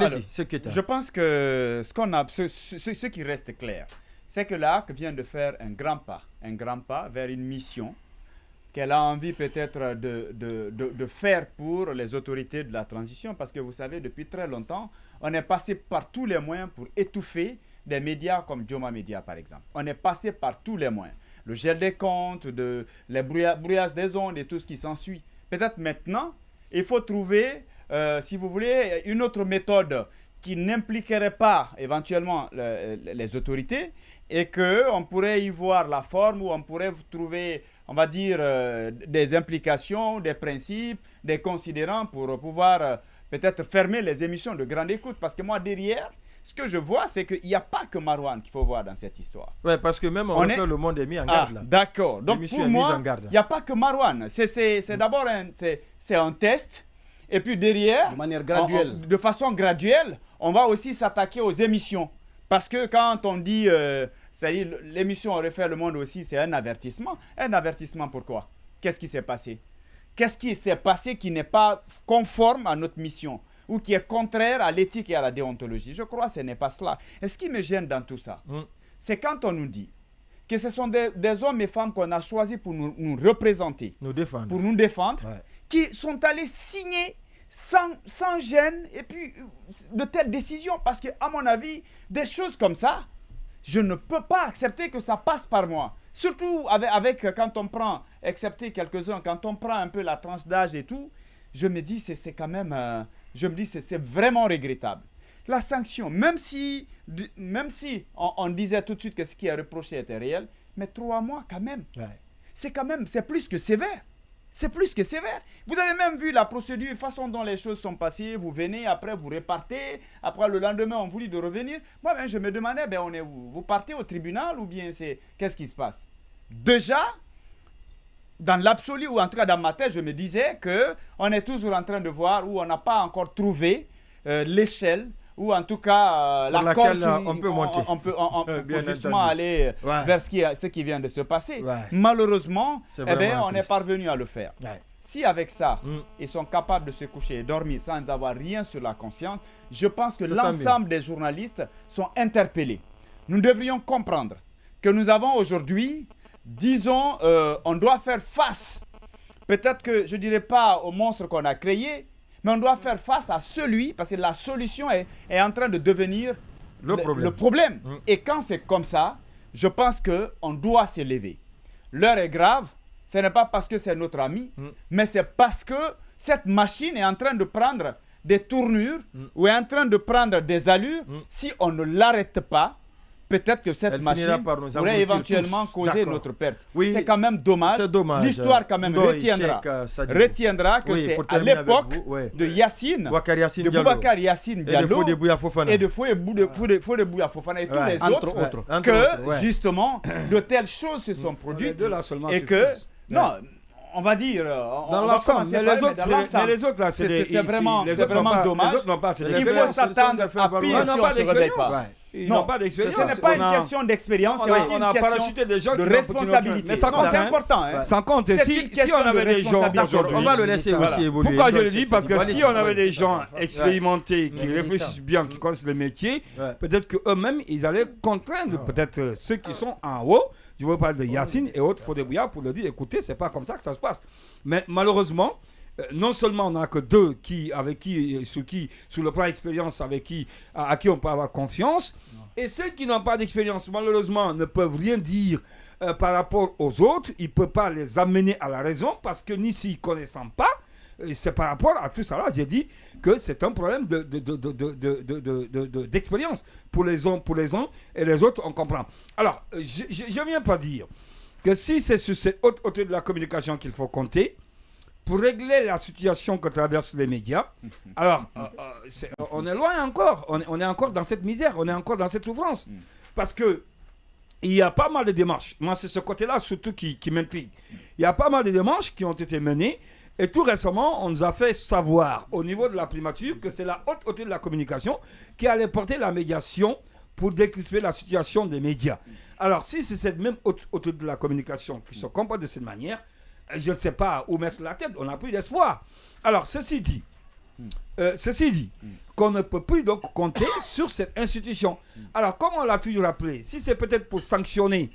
Allez-y, secrétaire. Je pense que ce qui reste clair, c'est que l'ARC vient de faire un grand pas vers une mission qu'elle a envie peut-être de faire pour les autorités de la transition, parce que vous savez, depuis très longtemps, on est passé par tous les moyens pour étouffer des médias comme Joma Media, par exemple. On est passé par tous les moyens. Le gel des comptes, les brouillages des ondes et tout ce qui s'ensuit. Peut-être maintenant, il faut trouver, si vous voulez, une autre méthode qui n'impliquerait pas éventuellement les autorités et qu'on pourrait y voir la forme où on pourrait trouver, on va dire, des implications, des principes, des considérants pour pouvoir peut-être fermer les émissions de grande écoute. Parce que moi, derrière, ce que je vois, c'est qu'il n'y a pas que Marouane qu'il faut voir dans cette histoire. Oui, parce que même Le Monde est mis en garde. Là. D'accord. Donc pour moi, il n'y a pas que Marouane. C'est d'abord un test. Et puis derrière, de manière graduelle. De façon graduelle, on va aussi s'attaquer aux émissions. Parce que quand on dit, l'émission Refaire le Monde aussi, c'est un avertissement. Un avertissement pourquoi? Qu'est-ce qui s'est passé? Qu'est-ce qui s'est passé qui n'est pas conforme à notre mission ou qui est contraire à l'éthique et à la déontologie? Je crois que ce n'est pas cela. Et ce qui me gêne dans tout ça, c'est quand on nous dit que ce sont des hommes et femmes qu'on a choisis pour nous représenter, pour nous défendre, qui sont allés signer sans gêne et puis de telles décisions. Parce que, à mon avis, des choses comme ça, je ne peux pas accepter que ça passe par moi. Surtout avec quand on prend, excepté quelques-uns, quand on prend un peu la tranche d'âge et tout, je me dis c'est quand même, c'est vraiment regrettable. La sanction, même si on disait tout de suite que ce qui est reproché était réel, mais 3 mois quand même, c'est plus que sévère. C'est plus que sévère. Vous avez même vu la procédure, la façon dont les choses sont passées. Vous venez, après vous repartez. Après le lendemain, on vous dit de revenir. Moi, je me demandais, on est où? Vous partez au tribunal ou bien qu'est-ce qui se passe? Déjà, dans l'absolu, ou en tout cas dans ma tête, je me disais qu'on est toujours en train de voir où on n'a pas encore trouvé l'échelle, ou en tout cas la corde on peut monter. On peut justement aller vers ce qui vient de se passer. Malheureusement, on est parvenu à le faire. Si avec ça, ils sont capables de se coucher et dormir sans avoir rien sur la conscience, je pense que l'ensemble des journalistes sont interpellés. Nous devrions comprendre que nous avons aujourd'hui, disons, on doit faire face, peut-être que je ne dirais pas au monstre qu'on a créé, mais on doit faire face à celui, parce que la solution est en train de devenir le problème. Et quand c'est comme ça, je pense qu'on doit se lever. L'heure est grave, ce n'est pas parce que c'est notre ami, mais c'est parce que cette machine est en train de prendre des tournures ou est en train de prendre des allures. Si on ne l'arrête pas, peut-être que cette machine pourrait éventuellement causer notre perte. C'est quand même dommage. L'histoire quand même retiendra que c'est à l'époque de Boubacar Yassine Diallo et de Fodé Bouya Fofana et tous les autres que justement de telles choses se sont produites et que non. On va dire, dans l'ensemble, mais les autres là, c'est vraiment dommage. Il faut s'attendre à pire si on ne se réveille pas. Ils n'ont pas d'expérience. Ce n'est pas une question d'expérience, c'est aussi une question de responsabilité. Mais ça compte, c'est important. Ça compte. Si on avait des gens aujourd'hui, on va le laisser aussi évoluer. Pourquoi je le dis? Parce que si on avait des gens expérimentés qui réfléchissent bien, qui connaissent le métier, peut-être qu'eux-mêmes, ils allaient contraindre peut-être ceux qui sont en haut. Je veux parler de Yassine et autres Fodé Bouya pour leur dire, écoutez, c'est pas comme ça que ça se passe. Mais malheureusement, non seulement on n'a que 2 sur le plan expérience, à qui on peut avoir confiance, et ceux qui n'ont pas d'expérience, malheureusement, ne peuvent rien dire par rapport aux autres. Ils ne peuvent pas les amener à la raison parce que ni s'ils ne connaissent pas, c'est par rapport à tout ça là, j'ai dit que c'est un problème d'expérience pour les uns et les autres, on comprend. Alors, je ne viens pas dire que si c'est sur cette haute hauteur de la communication qu'il faut compter pour régler la situation que traversent les médias, alors on est loin encore, on est encore dans cette misère, on est encore dans cette souffrance. Parce que il y a pas mal de démarches, moi c'est ce côté-là surtout qui m'intrigue. Il y a pas mal de démarches qui ont été menées. Et tout récemment, on nous a fait savoir au niveau de la primature que c'est la haute hauteur de la communication qui allait porter la médiation pour décrisper la situation des médias. Alors, si c'est cette même haute hauteur de la communication qui se comporte de cette manière, je ne sais pas où mettre la tête, on n'a plus d'espoir. Alors, ceci dit, ceci dit, qu'on ne peut plus donc compter sur cette institution. Alors, comme on l'a toujours rappelé, si c'est peut-être pour sanctionner,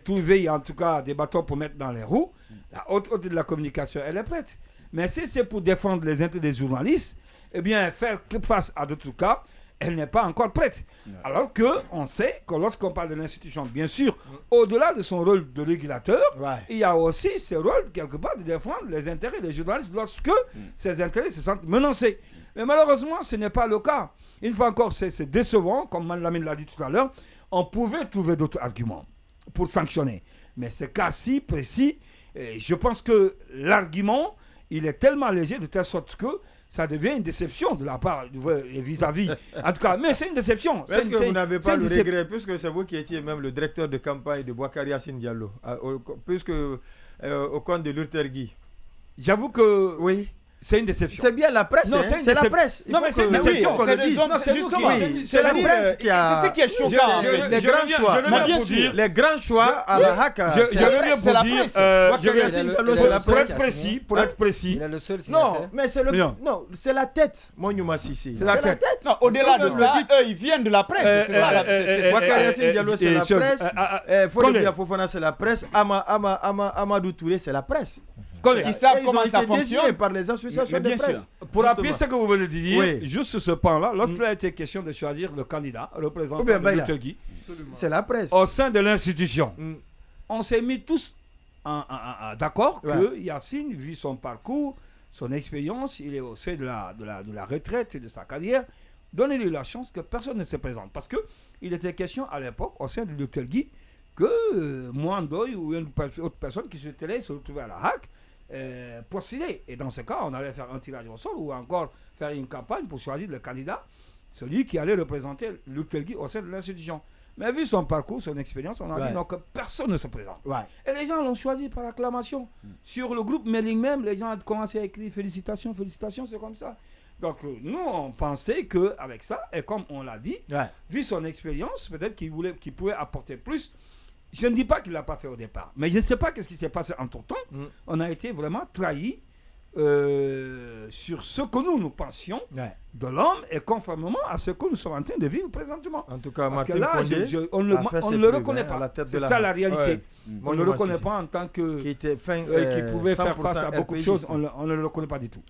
trouver en tout cas des bâtons pour mettre dans les roues, la haute de la communication, elle est prête. Mais si c'est pour défendre les intérêts des journalistes, eh bien, faire face à d'autres cas, elle n'est pas encore prête. Alors qu'on sait que lorsqu'on parle de l'institution, bien sûr, au-delà de son rôle de régulateur, il y a aussi ce rôle, quelque part, de défendre les intérêts des journalistes lorsque ces intérêts se sentent menacés. Mais malheureusement, ce n'est pas le cas. Une fois encore, c'est décevant, comme Mme Lamine l'a dit tout à l'heure, on pouvait trouver d'autres arguments pour sanctionner. Mais ce cas-ci précis, je pense que l'argument, il est tellement léger de telle sorte que ça devient une déception de la part vis-à-vis. En tout cas, mais c'est une déception. Est-ce que vous n'avez pas le regret, puisque c'est vous qui étiez même le directeur de campagne de Boakari Yacine Diallo, puisque au compte de l'Urtergui. J'avoue que oui. C'est une déception. C'est bien la presse, non, c'est la presse. Non, mais c'est une déception. C'est la presse qui a... C'est ce qui est choquant. Les grands choix. Les grands choix à la HAC. Je reviens pour dire... Pour être précis. Il est le seul signataire. Non, mais c'est le... Non, c'est la tête, mon Youma Sissi. C'est la tête. Non, au-delà de ça, eux, ils viennent de la presse. Boakari Yacine Diallo, c'est la presse. Fodé Fofana, c'est la presse. Amadou Touré, c'est la presse. Qui savent comment ça fonctionne par les associations de presse. Pour appuyer ce que vous venez de dire, juste sur ce point-là, lorsqu'il a été question de choisir le candidat représentant de l'Urtergui, c'est la presse. Au sein de l'institution, on s'est mis tous d'accord que Yacine, vu son parcours, son expérience, il est au sein de la retraite et de sa carrière, donnez-lui la chance que personne ne se présente. Parce qu'il était question à l'époque, au sein de l'Urtergui, que Mwandoy ou une autre personne qui souhaiterait se retrouver à la HAC, postuler. Et dans ce cas, on allait faire un tirage au sol ou encore faire une campagne pour choisir le candidat, celui qui allait représenter l'Urtergui au sein de l'institution. Mais vu son parcours, son expérience, on a dit non, que personne ne se présente. Et les gens l'ont choisi par acclamation. Sur le groupe mailing même, les gens ont commencé à écrire félicitations, félicitations, c'est comme ça. Donc nous, on pensait qu'avec ça, et comme on l'a dit, vu son expérience, peut-être qu'il pouvait apporter plus. Je ne dis pas qu'il ne l'a pas fait au départ, mais je ne sais pas ce qui s'est passé entre-temps. On a été vraiment trahis sur ce que nous pensions de l'homme et conformément à ce que nous sommes en train de vivre présentement. En tout cas, parce que Martin là, Condé on ne le reconnaît pas. C'est ça la réalité. On ne le reconnaît pas en tant que... qui pouvait faire face à beaucoup de choses. On ne le reconnaît pas du tout.